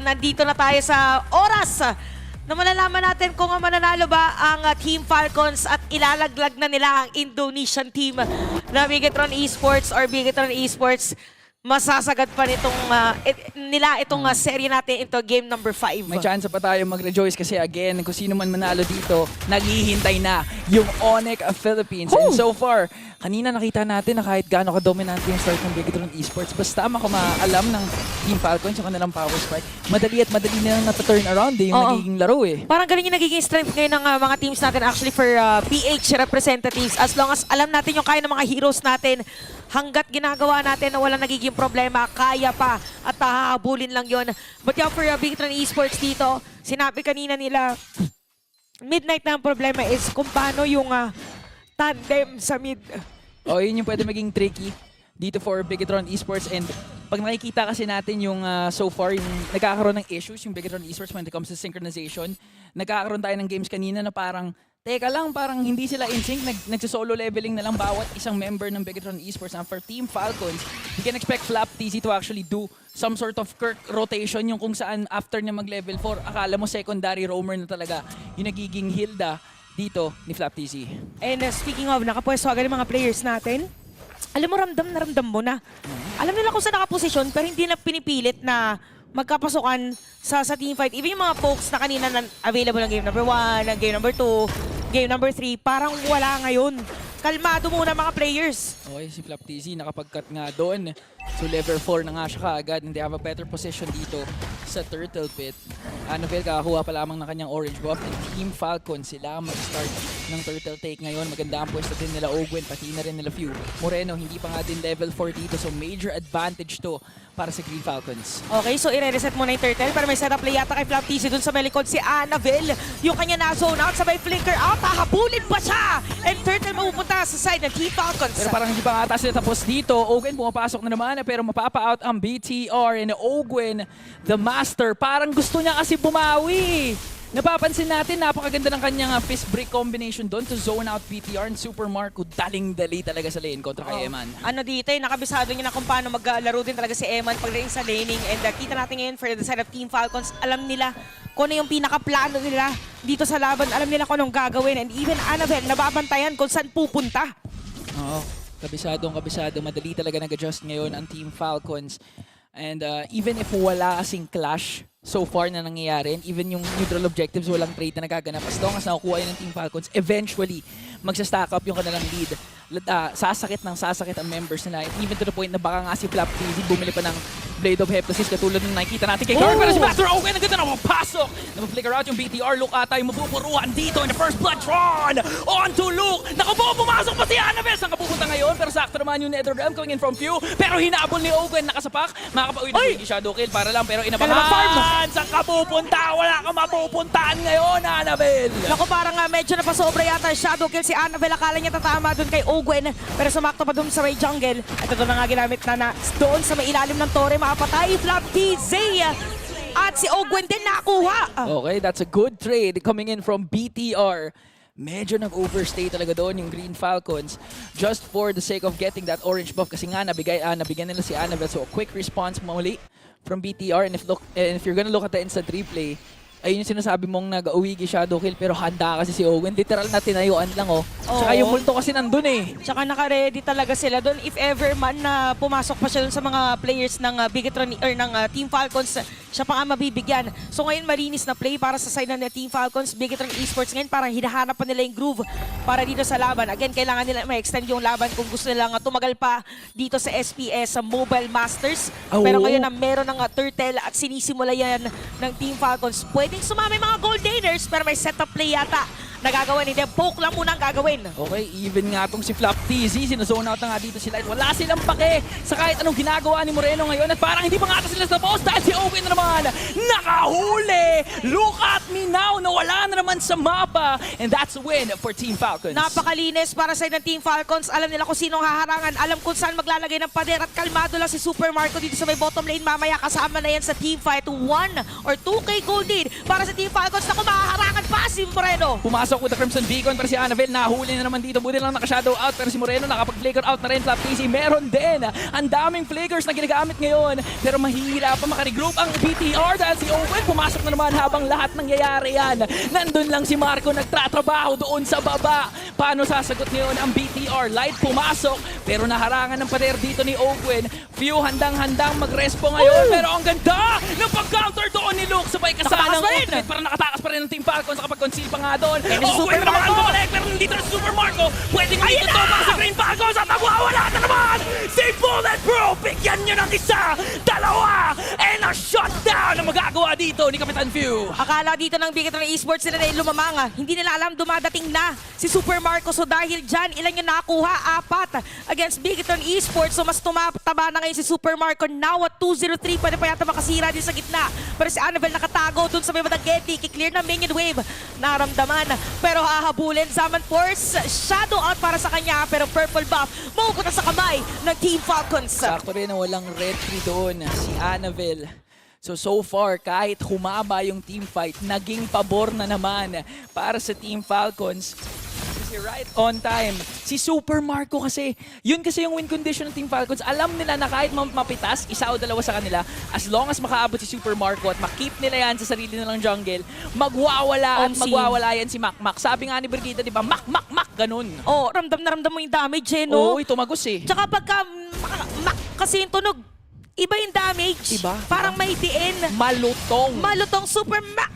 nandito na tayo sa oras na malalaman natin kung mananalo ba ang Team Falcons at ilalaglag na nila ang Indonesian team na Bigetron Esports or Bigetron Esports. Masasagad pa nitong itong serye natin into game number 5. May chance pa tayo mag-rejoice kasi again, kung sino man manalo dito, naghihintay na yung Onyx Philippines. And so far, kanina nakita natin na kahit gaano ka-dominante yung start ng Bigetron Esports, basta maalam ng Team Falcons yung kanilang power spike, madali nilang nata-turn around yung nagiging laro eh. Parang galing yung nagiging strength ngayon ng mga teams natin actually for PH representatives. As long as alam natin yung kaya ng mga heroes natin, hanggat ginagawa natin na walang nagiging problema, kaya pa at hahabulin lang yon. But yeah, for Bigetron Esports dito, sinabi kanina nila, midnight na ang problema is kung paano yung tandem sa mid. Yun yung pwede maging tricky dito for Bigetron Esports. And pag nakikita kasi natin yung so far, yung nagkakaroon ng issues yung Bigetron Esports when it comes to synchronization, nagkakaroon tayo ng games kanina na parang teka lang, parang hindi sila in sync, nagsisolo leveling na lang bawat isang member ng Bigetron Esports. And for Team Falcons, you can expect FlapTZ to actually do some sort of Kirk rotation, yung kung saan after niya mag-level 4, akala mo secondary roamer na talaga yung nagiging Hilda dito ni FlapTZ. And speaking of, nakapwesto agad yung mga players natin. Alam mo, ramdam mo na. Alam nila kung saan nakaposisyon, pero hindi na pinipilit na magkapasukan sa team fight. Even yung mga folks na kanina na available ng game number 1, ng game number 2, game number 3, parang wala ngayon. Kalmado muna mga players. Okay, si FlapTZ nakapag-cut nga doon. So level 4 na nga siya kaagad and they have a better position dito sa Turtle Pit. Annabelle kakakuha pa lamang ng kanyang orange buff and Team Falcon sila mag-start ng Turtle Take ngayon. Maganda ang pwesto din nila Ogwen, pati na rin nila Few. Moreno hindi pa nga din level 4 dito so major advantage to para sa Green Falcons. Okay, so i-reset muna yung Turtle pero may setup play yata kay FlapTZ dun sa melikod si Annabelle. Yung kanya na-zone out, sabay flicker out, hahabulin pa siya! And Turtle mapupunta sa side ng Team Falcons. Pero parang hindi pa ata sila tapos dito. Ogwen pumapasok na naman pero mapapa-out ang BTR and Ogwen, the master. Parang gusto niya kasi bumawi. Napapansin natin, napakaganda ng kanyang fist break combination doon to zone out BTR and Super Marco. Daling-dali talaga sa lane kontra kay Eman. Ano dito, nakabisado niya na kung paano maglaro din talaga si Eman pagdating sa laning. And kita natin ngayon for the side of Team Falcons, alam nila kung ano yung pinaka-plano nila dito sa laban. Alam nila kung anong gagawin. And even Annabelle, nababantayan kung saan pupunta. Oo, kabisado. Madali talaga nag-adjust ngayon ang Team Falcons. And even if wala kasing clash so far na nangyayari, and even yung neutral objectives, walang trade na nagaganap, as long as nakukuha yun ng Team Falcons, eventually, magsa-stack up yung kanilang lead. Sasakit ang members nila. And even to the point na baka nga si FlapTZ bumili pa ng Blade of Heptasis katulad ng nakikita natin kay Garg. Pero si Master Owen, ang ganda na mapasok! Na-flicker out yung BTR. Luke ata yung mapupuruan dito in the first blood drawn! On to Luke! Nakupo, pumasok pa si Annabelle! Saan ka pupunta ngayon? Pero sakto naman yung NetherRealm coming in from Few. Pero hinabol ni Owen, nakasapak. Makakapauwi na si Shadow Kill para lang. Pero inabahan! Saan ka pupunta? Wala ka mapupuntaan ngayon, Annabelle! Naku, parang medyo napasobra yata Shadow Kill si Annabelle. Akala niya tatama doon kay Ogwen. Pero sumakto pa doon sa Ray Jungle. At ito na nga ginamit na doon sa may ilalim ng Torre. Makapatay, FlapTZ. At si Ogwen din nakuha. Okay, that's a good trade coming in from BTR. Medyo nag-overstay talaga doon yung Green Falcons just for the sake of getting that orange buff kasi nga nabigyan nila si Annabelle. So a quick response muli from BTR and if you're gonna look at the instant replay, ayun yung sinasabi mong nag-uwigi Shadow Kill pero handa kasi si Owen. Literal na tinayuan lang Tsaka yung multo kasi nandun eh. Tsaka naka-ready talaga sila doon. If ever man na pumasok pa siya doon sa mga players ng Bigetron or ng Team Falcons, siya pa nga mabibigyan. So ngayon malinis na play para sa side ng Team Falcons. Bigetron Esports ngayon parang hinahanap pa nila yung groove para dito sa laban. Again, kailangan nila ma-extend yung laban kung gusto nila tumagal pa dito sa SPS sa Mobile Masters. Pero ngayon na meron ng Turtle at sinisimula yan ng Team Falcons. Pwedeng sumami mga Goldeners pero may setup play yata na gagawin. Hindi, poke lang muna ang gagawin. Okay, even nga tong si FlapTZ, sinazone out na nga dito sila. Wala silang pake sa kahit anong ginagawa ni Moreno ngayon at parang hindi pa nga ata sila sa post dahil si Owen na naman nakahuli! Look at me now! Nawala na naman sa mapa and that's a win for Team Falcons. Napakalinis para sa ng Team Falcons. Alam nila kung sinong haharangan. Alam kung saan maglalagay ng pader at kalmado lang si Super Marco dito sa may bottom lane. Mamaya kasama na yan sa team fight. 1 or 2K gold lead para sa Team Falcons na kung mahaharangan pa si Moreno. Pumasok with the Crimson Beacon pero si Annabelle nahuli na naman dito. Buti lang naka-shadow out pero si Moreno nakapag-flicker out na rin. FlapTZ meron din. Ang daming flickers na ginagamit ngayon pero mahihirap pa makaregroup ang BT BTR dahil si Owen pumasok na naman habang lahat nangyayari yan. Nandun lang si Marco nagtatrabaho doon sa baba. Paano sasagot ngayon ang BTR? Light pumasok pero naharangan ng pader dito ni Owen. Few handang-handang mag-respo ngayon pero ang ganda ng pag-counter doon ni Luke. Sabay kasama ng Nakatakas pa rin. ultimate para nakatakas pa rin ng Team Falcons. Nakapag-conceal pa nga doon. And si Super Owen naman Marco. bumalik pero nandito na si Super Marco. Pwedeng dito to para sa Green Falcons at magwawala na naman si Bulletproof. Bigyan nyo ng isa, dalawa, and a shutdown na magagawa dito ni Kapitan Few. Akala dito ng Bigetron Esports nila na yung lumamanga. Hindi nila alam dumadating na si Super Marco. So dahil dyan, ilan yung nakakuha? 4 against Bigetron Esports. So mas tumataba na ngayon si Super Marco. Now at 2-0-3, pwede pa yata makasira din sa gitna. Pero si Annabelle nakatago dun sa may batang Getty. Kiklear na minion wave. Naramdaman. Pero hahabulin. Zaman Force, shadow out para sa kanya. Pero purple buff, mahugot sa kamay ng Team Falcons. Sakto rin na walang red tree doon, si Annabelle. So far, kahit humaba yung team fight, naging pabor na naman para sa Team Falcons. Kasi right on time, si Super Marco kasi, yun kasi yung win condition ng Team Falcons. Alam nila na kahit mapitas, isa o dalawa sa kanila, as long as makaabot si Super Marco at makip nila yan sa sarili nilang jungle, magwawala at magwawala yan si Mac. Sabi nga ni Brigida, di ba, Mac, ganun. Oh, ramdam na ramdam mo yung damage eh, no? Oo, tumagos eh. Tsaka pagka kasi yung tunog, iba yung damage. Iba. Parang may diin. Malutong. Malutong super Mac!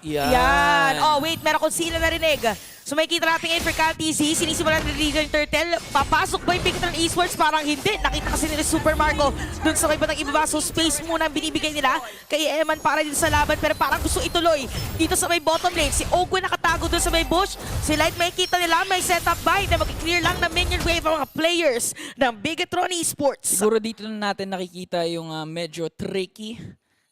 Yan. Yan. Oh, wait, meron kong sila narinig. So may kita natin ngayon for Cal TC, sinisimulan ni Legion Turtle. Papasok ba yung Bigetron Esports? Parang hindi. Nakita kasi nila Super Marco dun sa may batang ibaba. So space muna ang binibigay nila kay Eman para din sa laban. Pero parang gusto ituloy dito sa may bottom lane. Si Ogwe nakatago dun sa may bush. Si Light may kita nila, may setup by na mag-clear lang ng minion wave ang mga players ng Bigetron Esports. Siguro dito na natin nakikita yung medyo tricky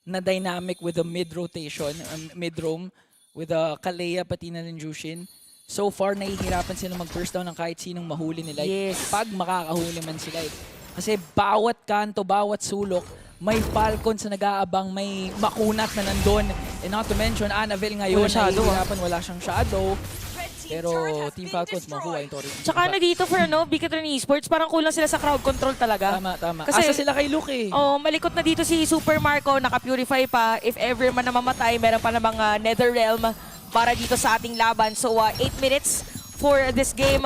na dynamic with the mid-rotation, mid-roam, with the Kalea pati na ng Jushin. So far, nahihirapan sila mag-first down ng kahit sinong mahuli nila. Yes. Pag makakahuli man sila. Kasi bawat kanto, bawat sulok, may Falcons na nag-aabang, may makunat na nandun. And not to mention, Annabelle ngayon, nahihirapan, wala siyang shadow. Pero Team Falcons makuha yung Torre. Tsaka na dito for Bigetron Esports, parang kulang sila sa crowd control talaga. Tama. Kasi, asa sila kay Luke eh. Oh, malikot na dito si Super Marco, naka-purify pa. If ever man na mamatay, meron pa namang Netherrealm para dito sa ating laban. So 8 minutes for this game.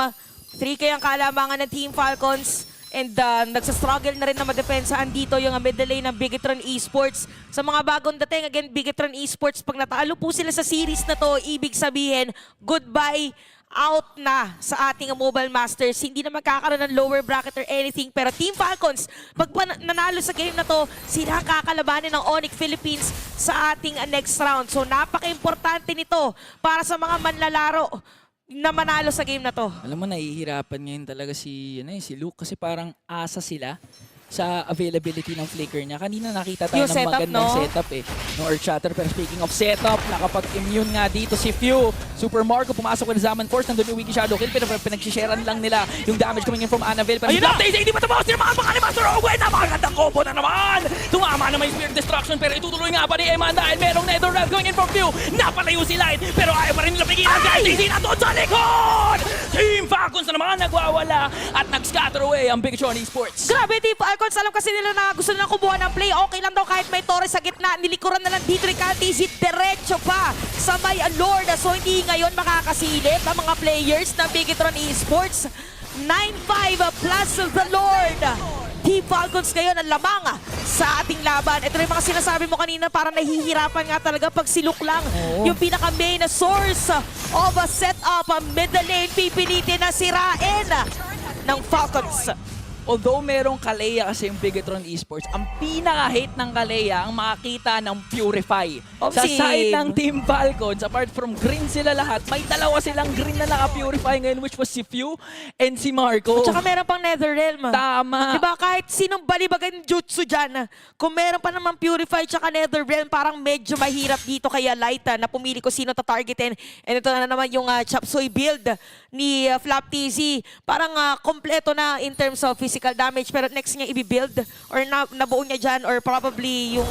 3K ang kalamangan ng Team Falcons. And nagsastruggle na rin na madepensaan dito yung middle lane ng Bigetron Esports. Sa mga bagong dating, again, Bigetron Esports, pag natalo po sila sa series na to, ibig sabihin, goodbye, out na sa ating Mobile Masters. Hindi na magkakaroon ng lower bracket or anything. Pero Team Falcons, pag nanalo sa game na to, sila ang kakalabanin ng Onyx Philippines sa ating next round. So napaka-importante nito para sa mga manlalaro na manalo sa game na to. Alam mo, nahihirapan ngayon talaga si Luke kasi parang asa sila sa availability ng flicker niya. Kanina nakita tayo Yung ng setup, magandang no? setup eh. No Earth Shatter. Pero speaking of setup, nakapag-immune nga dito si Few. Super Marco pumasok with Zaman Force. Nandun yung Wiki Shadow Kill. Pero pinagsisharean lang nila yung damage coming in from Annabelle. Pero Ayun na! hindi matapos yung mga pangalan Master Owen. Napakagandang combo na naman. Tumama naman yung Spirit Destruction. Pero itutuloy nga pa ni Eman dahil merong Netherrealm going in from Few. Napalayo si Light. Pero ayaw pa rin nila pigilan. Guys, hindi na doon sa likod! Team Falcons na naman nagwawala at nag-scatter away ang Bigetron Esports. Grabe, Team Falcons, alam kasi nila na gusto nilang kumuha ng play. Okay lang daw kahit may Torres sa gitna. Nilikuran na lang dito ni Caltizit. Diretso pa sa may Lord. So hindi ngayon makakasilip ang mga players ng Bigetron Esports. 9-5 plus the Lord. Team Falcons ngayon ang lamang sa ating laban. Ito rin mga sinasabi mo kanina, parang nahihirapan nga talaga pag siluk lang. Yung pinaka-main na source of a setup, middle lane, pipilitin na sirain ng Falcons. Although merong Kalea kasi yung Bigetron Esports, ang pinaka-hate ng Kalea ang makakita ng Purify. Sa side ng Team Falcons, apart from green sila lahat, may dalawa silang green na naka-Purify ngayon, which was si Few and si Marco. At saka meron pang Netherrealm. Tama. Diba kahit sinong balibagan jutsu dyan, kung meron pa naman Purify tsaka Netherrealm, parang medyo mahirap dito kaya Light na pumili ko sino tatargetin. And ito na naman yung Chop Suey build ni Flap TZ. Parang kompleto na in terms of physical damage, pero next niya i-build or nabuo niya dyan or probably yung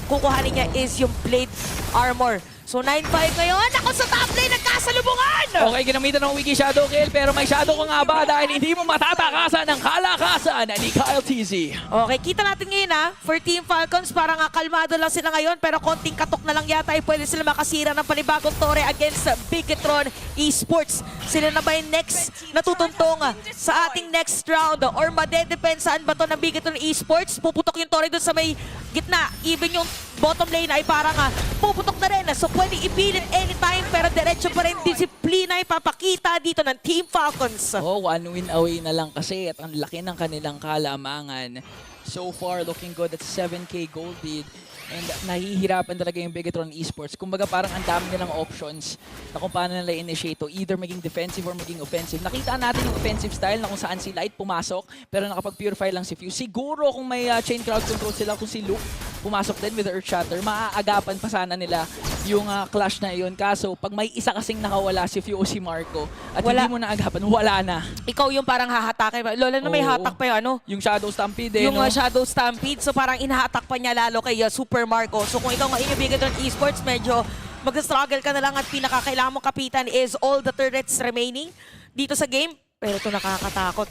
kukuhanin niya is yung plate armor. So 9-5 ngayon. Ako sa top lane, nagkasalubungan! Okay, ginamitan ng Wiki Shadow Kill, pero may Shadow ka nga ba dahil hindi mo matatakasan ang kalakasan ni Kyle TZ. Okay, kita natin ngayon for Team Falcons, parang kalmado lang sila ngayon, pero konting katok na lang yata ay pwede sila makasira ng panibagong tore against Bigetron Esports. Sila na ba yung next natutuntong sa ating next round? Or madedepensaan ba to ng Bigetron Esports? Puputok yung tore doon sa may gitna. Even yung bottom lane ay parang puputok na rin. So pwede ipilit anytime, pero diretso pa rin disiplina ipapakita dito ng Team Falcons. Oh, one win away na lang kasi at ang laki ng kanilang kalamangan. So far, looking good at 7K gold lead. And nahihirapan talaga yung Bigetron Esports. Kumbaga parang ang dami nilang options na kung paano nila initiate to, either maging defensive or maging offensive. Nakita natin yung offensive style na kung saan si Light pumasok pero nakapag-purify lang si Fuse. Siguro kung may chain crowd control sila, kung si Luke pumasok din with the Earth Shatter, maaagapan pa sana nila yung clash na yun. Kaso pag may isa kasing nakawala si Fuse o si Marco at Wala. hindi mo naagapan, wala na. Ikaw yung parang hahatake. Lola na may Oo. hatak pa yung Yung Shadow Stampede yung no? Shadow Stampede. So parang inahatak pa niya lalo kay Super Marco. So kung ikaw nga inibigay doon Esports, medyo mag-struggle ka na lang at pinakakailangan mong kapitan is all the turrets remaining dito sa game. Pero ito nakakatakot.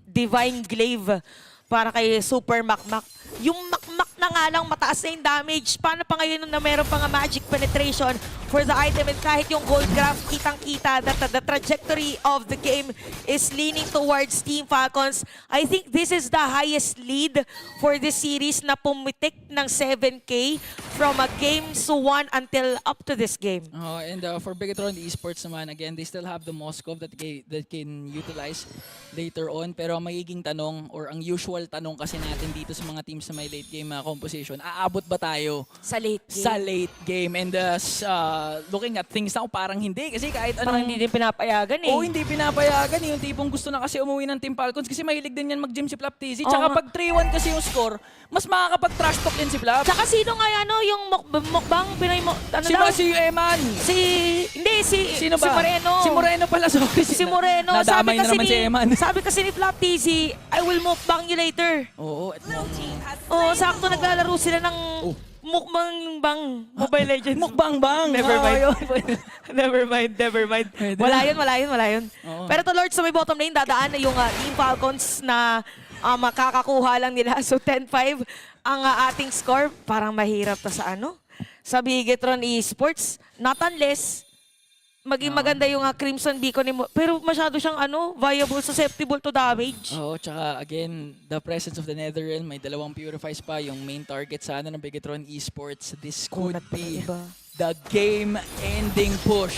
Divine Glaive para kay Super Makmak. Yung Makmak na nga lang mataas na yung damage. Paano pa ngayon na meron pa nga magic penetration for the item, and kahit yung gold graph, kitang-kita that the trajectory of the game is leaning towards Team Falcons. I think this is the highest lead for this series na pumitik ng 7K from a games 1 until up to this game. Oh, and for Bigetron Esports naman, again, they still have the Moskov that can utilize later on. Pero ang magiging tanong, or ang usual tanong kasi natin dito sa mga teams na may late game composition, aabot ba tayo Sa late game. sa late game? And looking at things now, parang hindi. Kasi kahit Parang hindi din pinapayagan eh. Oo, hindi pinapayagan. Yung tipong gusto na kasi umuwi ng Team Falcons kasi mahilig din yan mag-gym si Flap TZ. Tsaka Oo nga. pag 3-1 kasi yung score, mas makakapag-trash talk din si Flap. Tsaka sino nga yung mukbang Pinoy mo? Ano Si daw? Si Eman. Sino ba? Si Moreno. Si Moreno pala, sorry. Si Moreno. Nadamay na naman si Eman. Sabi kasi ni Flap TZ, I will mukbang you later. Oo, at Oo, sakto naglalaro sila ng mukbang bang Mobile Legends. mukbang bang. Never Oo, mind. yun. Never mind. Pwede Wala na. yun. Oo. Pero to Lord, sa may bottom lane, dadaan na yung Team Falcons na makakakuha lang nila. So 10-5 ang ating score. Parang mahirap to sa Bigetron Esports. Not unless maging maganda yung Crimson Beacon ni pero masyado siyang viable, susceptible to damage. Oo, tsaka again, the presence of the Netherrealm, may dalawang purifies pa, yung main target sana ng Bigetron Esports. This could be the game-ending push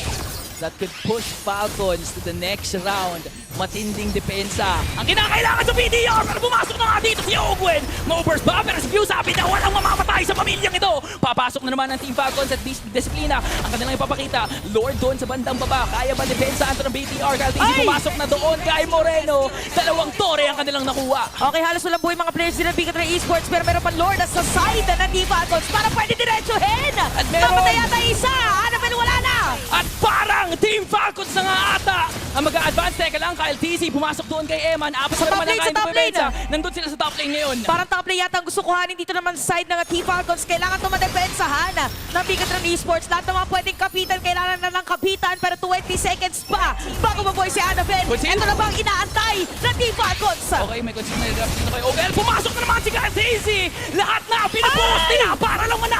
that could push Falcons to the next round. Matinding depensa ang kinakailangan sa BDR, pero pumasok na nga dito si Ogwen. Mo-burst ba? Pero si Fuse sabi na walang mamamatay sa pamilyang ito. Papasok na naman ng Team Falcons at disiplina ang kanilang ipapakita. Lord doon sa bandang baba. Kaya ba depensa ang ng BDR? Kaya pumasok na doon kay Moreno. Dalawang tore ang kanilang nakuha. Okay, halos walang buhay mga players din ng Bigetron Esports, pero meron pa Lord at sa side ng Team Falcons para pwede diretsuhin. At meron- Namatay yata isa. Annabelle, wala na. At parang Team Falcons na nga ata ang mag-a-advance. Teka lang, Kyle TZ pumasok doon kay Eman. Apat Sa na naman top lane, ang sa top lane, Nandun sila sa top lane ngayon. Parang top lane yata ang gusto kuhanin dito naman sa side ng Team Falcons. Kailangan ito madepensahan ng Bigetron Esports. Lahat ng mga pwedeng kapitan, kailangan na ng kapitan. Pero 20 seconds pa bago mabuhay si Annabelle. Conceal. Ito na bang inaantay ng Team Falcons? Okay, may consignment na draft dito kay Ogel. Pumasok na naman si Kyle TZ. Lahat na pinupost nila para lang manalo